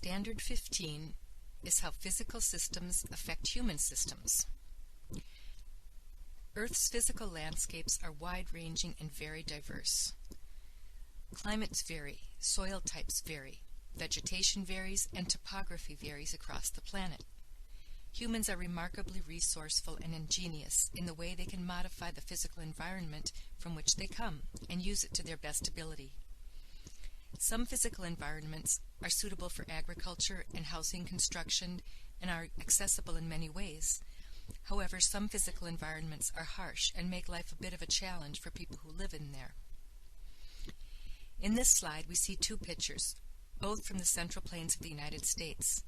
Standard 15 is how physical systems affect human systems. Earth's physical landscapes are wide-ranging and very diverse. Climates vary, soil types vary, vegetation varies, and topography varies across the planet. Humans are remarkably resourceful and ingenious in the way they can modify the physical environment from which they come and use it to their best ability. Some physical environments are suitable for agriculture and housing construction and are accessible in many ways. However, some physical environments are harsh and make life a bit of a challenge for people who live in there. In this slide, we see two pictures, both from the Central Plains of the United States.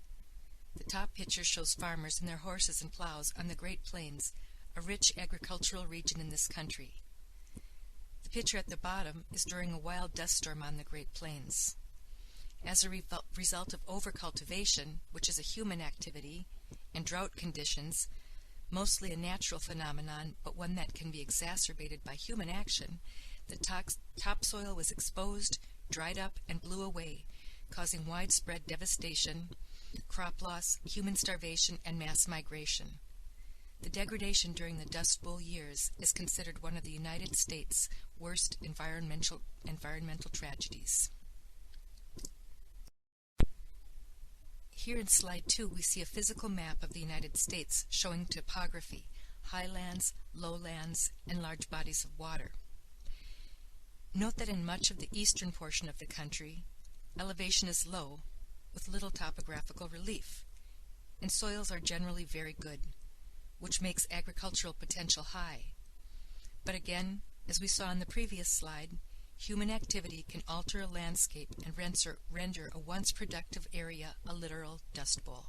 The top picture shows farmers and their horses and plows on the Great Plains, a rich agricultural region in this country. The picture at the bottom is during a wild dust storm on the Great Plains. As a result of overcultivation, which is a human activity, and drought conditions, mostly a natural phenomenon, but one that can be exacerbated by human action, the topsoil was exposed, dried up, and blew away, causing widespread devastation, crop loss, human starvation, and mass migration. The degradation during the Dust Bowl years is considered one of the United States' worst environmental tragedies. Here in slide 2, we see a physical map of the United States showing topography, highlands, lowlands, and large bodies of water. Note that in much of the eastern portion of the country, elevation is low, with little topographical relief, and soils are generally very good, which makes agricultural potential high. But again, as we saw in the previous slide, human activity can alter a landscape and render a once productive area a literal dust bowl.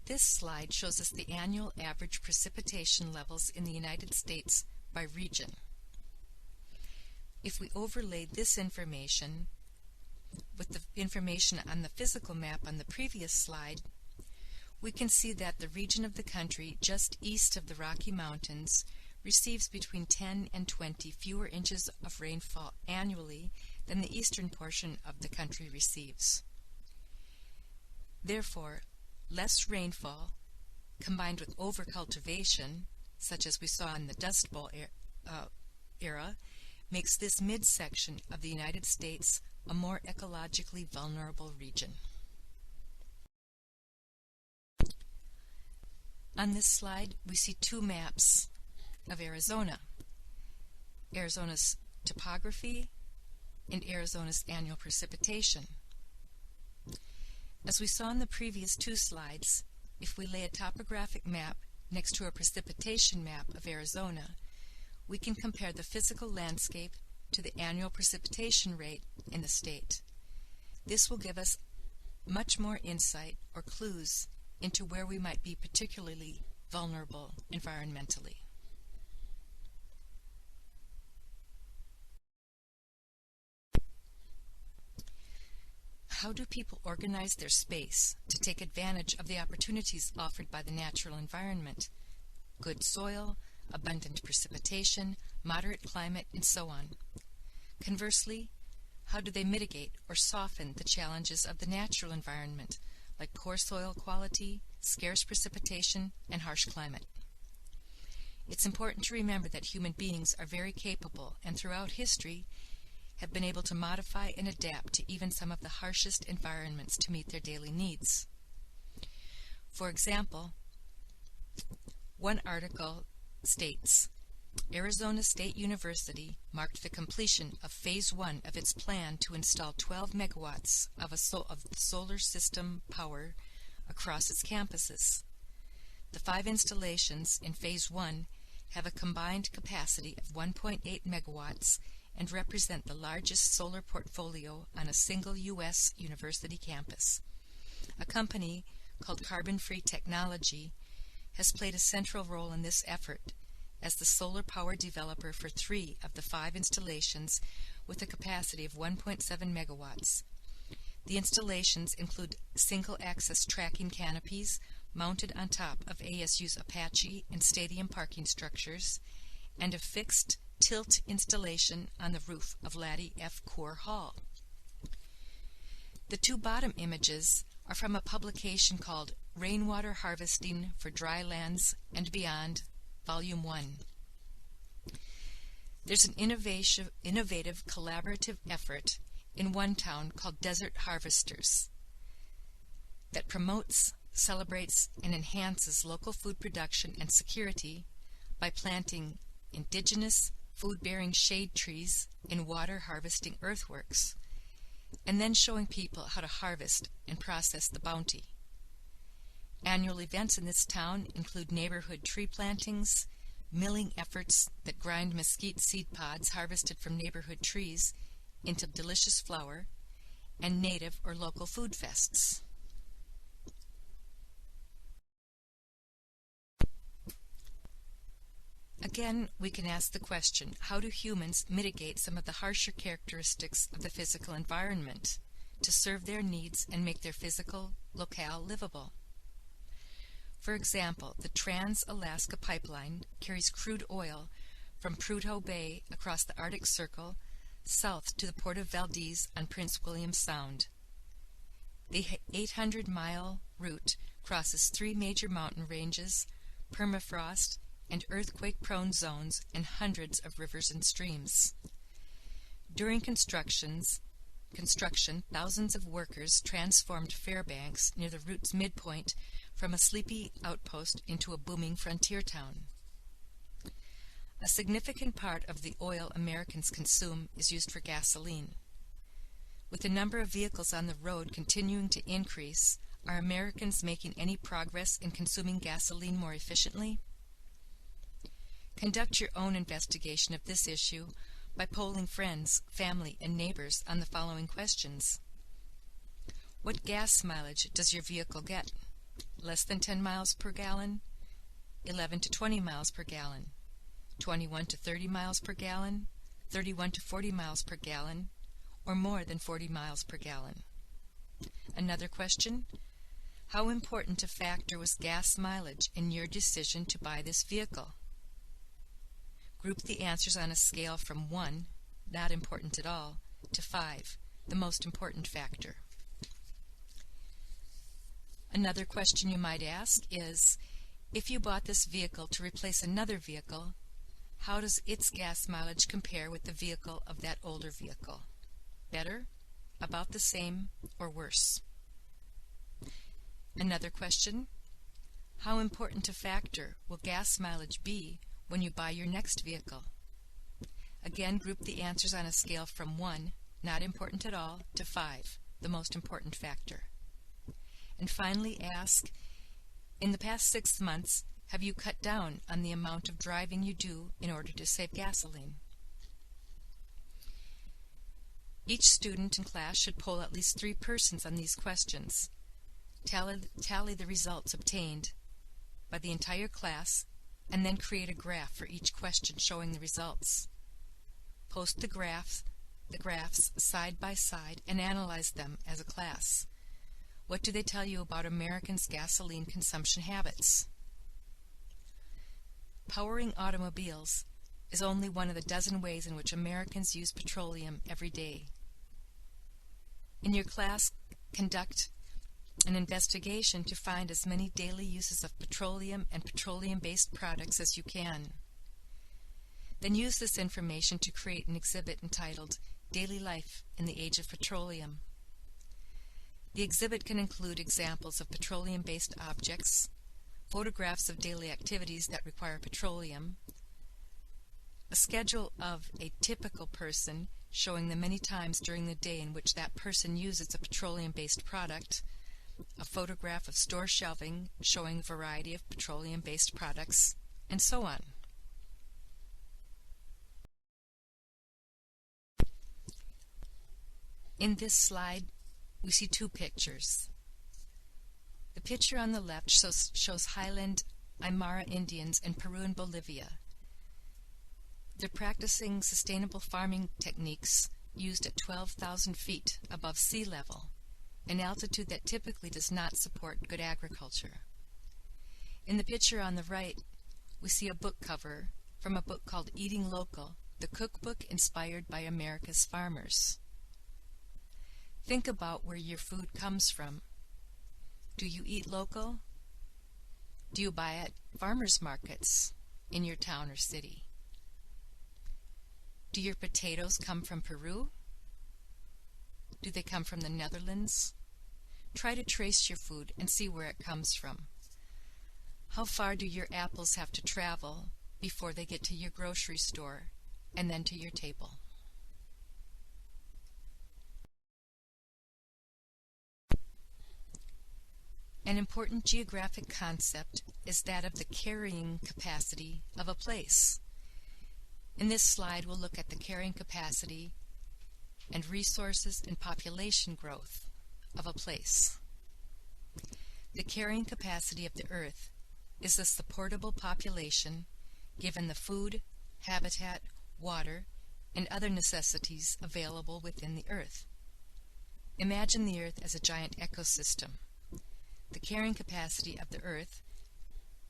This slide shows us the annual average precipitation levels in the United States by region. If we overlaid this information with the information on the physical map on the previous slide, we can see that the region of the country just east of the Rocky Mountains receives between 10 and 20 fewer inches of rainfall annually than the eastern portion of the country receives. Therefore, less rainfall, combined with overcultivation, such as we saw in the Dust Bowl era, makes this midsection of the United States a more ecologically vulnerable region. On this slide, we see two maps of Arizona, Arizona's topography and Arizona's annual precipitation. As we saw in the previous two slides, if we lay a topographic map next to a precipitation map of Arizona, we can compare the physical landscape to the annual precipitation rate in the state. This will give us much more insight or clues into where we might be particularly vulnerable environmentally. How do people organize their space to take advantage of the opportunities offered by the natural environment? Good soil, abundant precipitation, moderate climate, and so on. Conversely, how do they mitigate or soften the challenges of the natural environment, like poor soil quality, scarce precipitation, and harsh climate? It's important to remember that human beings are very capable and throughout history have been able to modify and adapt to even some of the harshest environments to meet their daily needs. For example, one article states, Arizona State University marked the completion of Phase 1 of its plan to install 12 megawatts of solar system power across its campuses. The 5 installations in Phase 1 have a combined capacity of 1.8 megawatts and represent the largest solar portfolio on a single U.S. university campus. A company called Carbon Free Technology has played a central role in this effort as the solar power developer for 3 of the 5 installations with a capacity of 1.7 megawatts. The installations include single-access tracking canopies mounted on top of ASU's Apache and Stadium parking structures, and a fixed tilt installation on the roof of Laddie F. Coeur Hall. The two bottom images are from a publication called Rainwater Harvesting for Dry Lands and Beyond, Volume 1. There's an innovative collaborative effort in one town called Desert Harvesters that promotes, celebrates, and enhances local food production and security by planting indigenous food-bearing shade trees in water harvesting earthworks, and then showing people how to harvest and process the bounty. Annual events in this town include neighborhood tree plantings, milling efforts that grind mesquite seed pods harvested from neighborhood trees into delicious flour, and native or local food fests. Again, we can ask the question, how do humans mitigate some of the harsher characteristics of the physical environment to serve their needs and make their physical locale livable? For example, the Trans-Alaska Pipeline carries crude oil from Prudhoe Bay across the Arctic Circle south to the port of Valdez on Prince William Sound. The 800-mile route crosses 3 major mountain ranges, permafrost, and earthquake-prone zones, and hundreds of rivers and streams. During construction, thousands of workers transformed Fairbanks near the route's midpoint from a sleepy outpost into a booming frontier town. A significant part of the oil Americans consume is used for gasoline. With the number of vehicles on the road continuing to increase, are Americans making any progress in consuming gasoline more efficiently? Conduct your own investigation of this issue by polling friends, family, and neighbors on the following questions. What gas mileage does your vehicle get? Less than 10 miles per gallon? 11 to 20 miles per gallon? 21 to 30 miles per gallon? 31 to 40 miles per gallon? Or more than 40 miles per gallon? Another question. How important a factor was gas mileage in your decision to buy this vehicle? Group the answers on a scale from 1, not important at all, to 5, the most important factor. Another question you might ask is, if you bought this vehicle to replace another vehicle, how does its gas mileage compare with the vehicle of that older vehicle? Better, about the same, or worse? Another question, how important a factor will gas mileage be when you buy your next vehicle? Again, group the answers on a scale from 1, not important at all, to 5, the most important factor. And finally ask, in the past 6 months, have you cut down on the amount of driving you do in order to save gasoline? Each student in class should poll at least 3 persons on these questions. Tally the results obtained by the entire class, and then create a graph for each question showing the results. Post the graphs side by side and analyze them as a class. What do they tell you about Americans' gasoline consumption habits? Powering automobiles is only one of the dozen ways in which Americans use petroleum every day. In your class, conduct an investigation to find as many daily uses of petroleum and petroleum-based products as you can. Then use this information to create an exhibit entitled Daily Life in the Age of Petroleum. The exhibit can include examples of petroleum-based objects, photographs of daily activities that require petroleum, a schedule of a typical person showing the many times during the day in which that person uses a petroleum-based product, a photograph of store shelving showing a variety of petroleum-based products, and so on. In this slide, we see 2 pictures. The picture on the left shows highland Aymara Indians in Peru and Bolivia. They're practicing sustainable farming techniques used at 12,000 feet above sea level, an altitude that typically does not support good agriculture. In the picture on the right, we see a book cover from a book called Eating Local the cookbook inspired by America's farmers. Think about where your food comes from. Do you eat local? Do you buy at farmers markets in your town or city? Do your potatoes come from Peru? Do they come from the Netherlands? Try to trace your food and see where it comes from. How far do your apples have to travel before they get to your grocery store and then to your table? An important geographic concept is that of the carrying capacity of a place. In this slide, we'll look at the carrying capacity and resources and population growth of a place. The carrying capacity of the earth is the supportable population given the food, habitat, water, and other necessities available within the earth. Imagine the earth as a giant ecosystem. The carrying capacity of the earth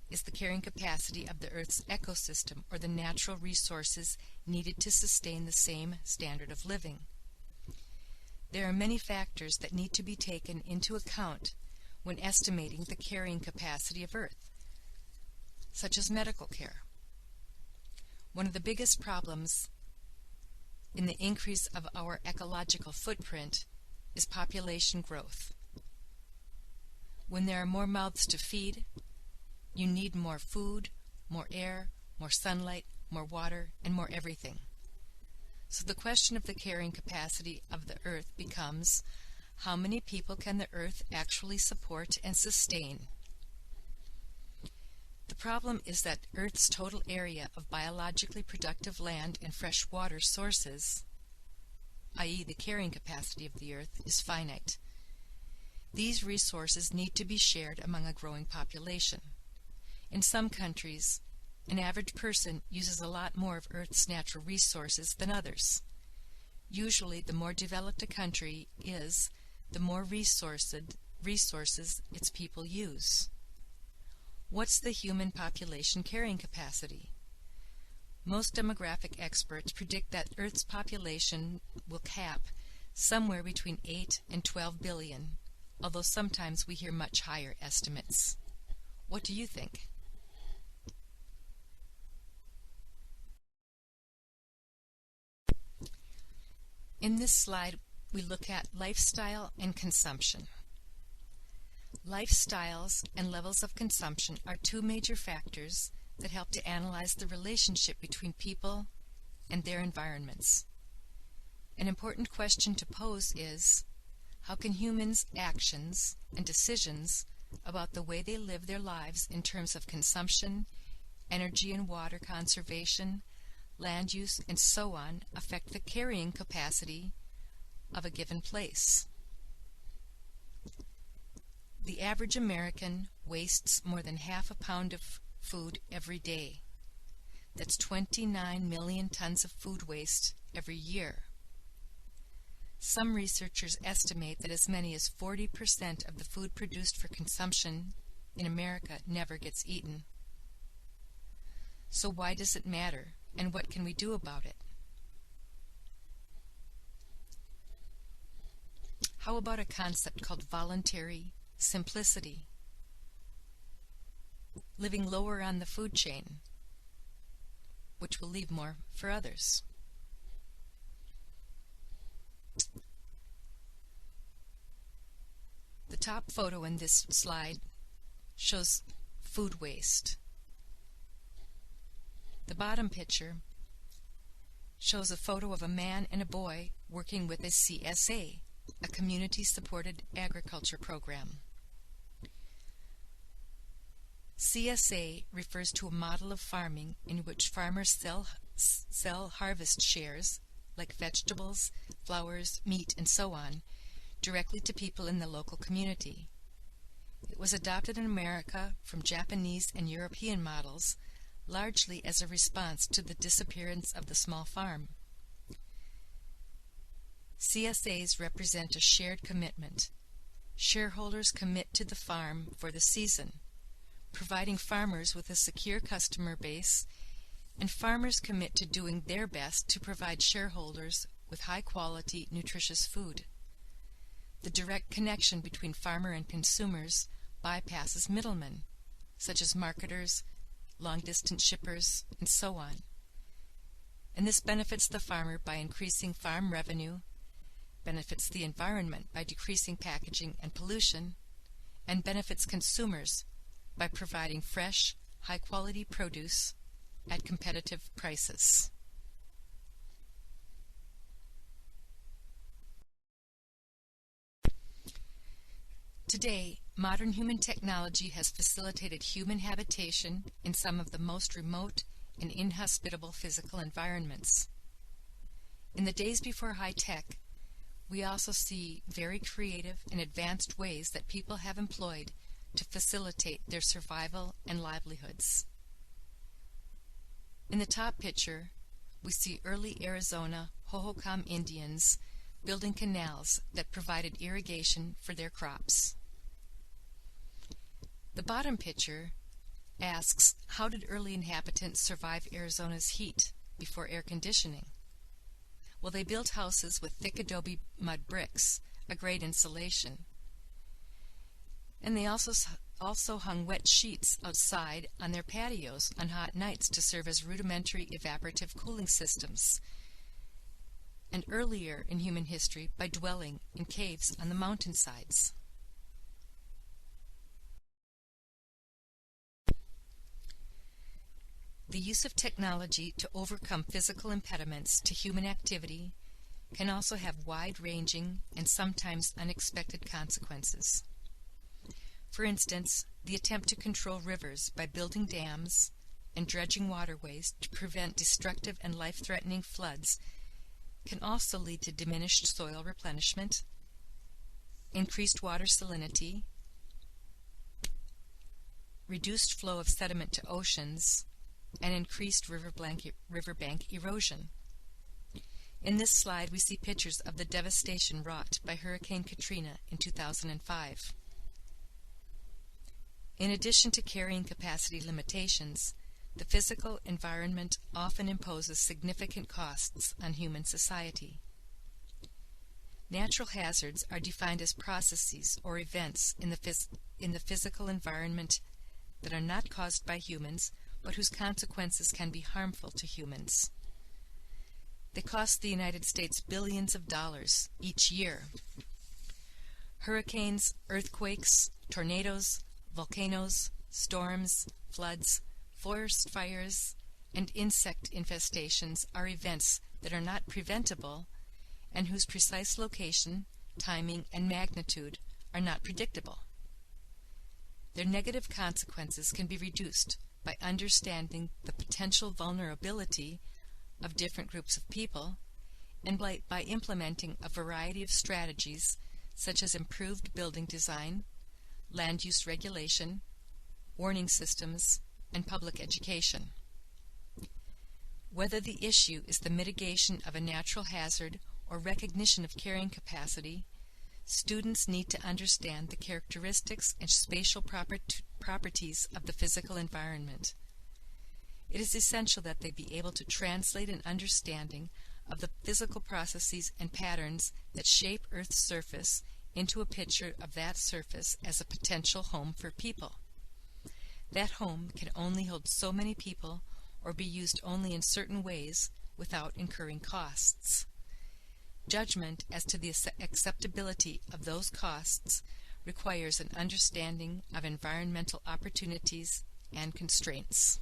is the carrying capacity of the earth's ecosystem, or the natural resources needed to sustain the same standard of living. There are many factors that need to be taken into account when estimating the carrying capacity of earth, such as medical care. One of the biggest problems in the increase of our ecological footprint is population growth. When there are more mouths to feed, you need more food, more air, more sunlight, more water, and more everything. So the question of the carrying capacity of the earth becomes, how many people can the earth actually support and sustain? The problem is that Earth's total area of biologically productive land and fresh water sources, i.e. the carrying capacity of the earth, is finite. These resources need to be shared among a growing population. In some countries, an average person uses a lot more of Earth's natural resources than others. Usually, the more developed a country is, the more resources its people use. What's the human population carrying capacity? Most demographic experts predict that Earth's population will cap somewhere between 8 and 12 billion, although sometimes we hear much higher estimates. What do you think? In this slide, we look at lifestyle and consumption. Lifestyles and levels of consumption are two major factors that help to analyze the relationship between people and their environments. An important question to pose is, how can humans' actions and decisions about the way they live their lives in terms of consumption, energy and water conservation, land use, and so on affect the carrying capacity of a given place? The average American wastes more than half a pound of food every day. That's 29 million tons of food waste every year. Some researchers estimate that as many as 40% of the food produced for consumption in America never gets eaten. So why does it matter, and what can we do about it? How about a concept called voluntary simplicity? Living lower on the food chain, which will leave more for others. The top photo in this slide shows food waste. The bottom picture shows a photo of a man and a boy working with a CSA, a community-supported agriculture program. CSA refers to a model of farming in which farmers sell harvest shares, like vegetables, flowers, meat, and so on, directly to people in the local community. It was adopted in America from Japanese and European models, largely as a response to the disappearance of the small farm. CSAs represent a shared commitment. Shareholders commit to the farm for the season, providing farmers with a secure customer base and farmers commit to doing their best to provide shareholders with high-quality, nutritious food. The direct connection between farmer and consumers bypasses middlemen, such as marketers, long-distance shippers, and so on. And this benefits the farmer by increasing farm revenue, benefits the environment by decreasing packaging and pollution, and benefits consumers by providing fresh, high-quality produce at competitive prices. Today, modern human technology has facilitated human habitation in some of the most remote and inhospitable physical environments. In the days before high-tech, we also see very creative and advanced ways that people have employed to facilitate their survival and livelihoods. In the top picture, we see early Arizona Hohokam Indians building canals that provided irrigation for their crops. The bottom picture asks, how did early inhabitants survive Arizona's heat before air conditioning? Well, they built houses with thick adobe mud bricks, a great insulation. And they also hung wet sheets outside on their patios on hot nights to serve as rudimentary evaporative cooling systems. And earlier in human history, by dwelling in caves on the mountainsides. The use of technology to overcome physical impediments to human activity can also have wide-ranging and sometimes unexpected consequences. For instance, the attempt to control rivers by building dams and dredging waterways to prevent destructive and life-threatening floods can also lead to diminished soil replenishment, increased water salinity, reduced flow of sediment to oceans, and increased riverbank erosion. In this slide, we see pictures of the devastation wrought by Hurricane Katrina in 2005. In addition to carrying capacity limitations, the physical environment often imposes significant costs on human society. Natural hazards are defined as processes or events in the physical environment that are not caused by humans, but whose consequences can be harmful to humans. They cost the United States billions of dollars each year. Hurricanes, earthquakes, tornadoes, volcanoes, storms, floods, forest fires, and insect infestations are events that are not preventable and whose precise location, timing, and magnitude are not predictable. Their negative consequences can be reduced by understanding the potential vulnerability of different groups of people and by implementing a variety of strategies such as improved building design, land use regulation, warning systems, and public education. Whether the issue is the mitigation of a natural hazard or recognition of carrying capacity, students need to understand the characteristics and spatial properties of the physical environment. It is essential that they be able to translate an understanding of the physical processes and patterns that shape Earth's surface into a picture of that surface as a potential home for people. That home can only hold so many people or be used only in certain ways without incurring costs. Judgment as to the acceptability of those costs requires an understanding of environmental opportunities and constraints.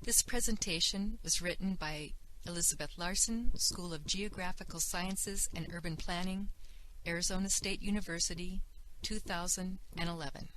This presentation was written by Elizabeth Larson, School of Geographical Sciences and Urban Planning, Arizona State University, 2011.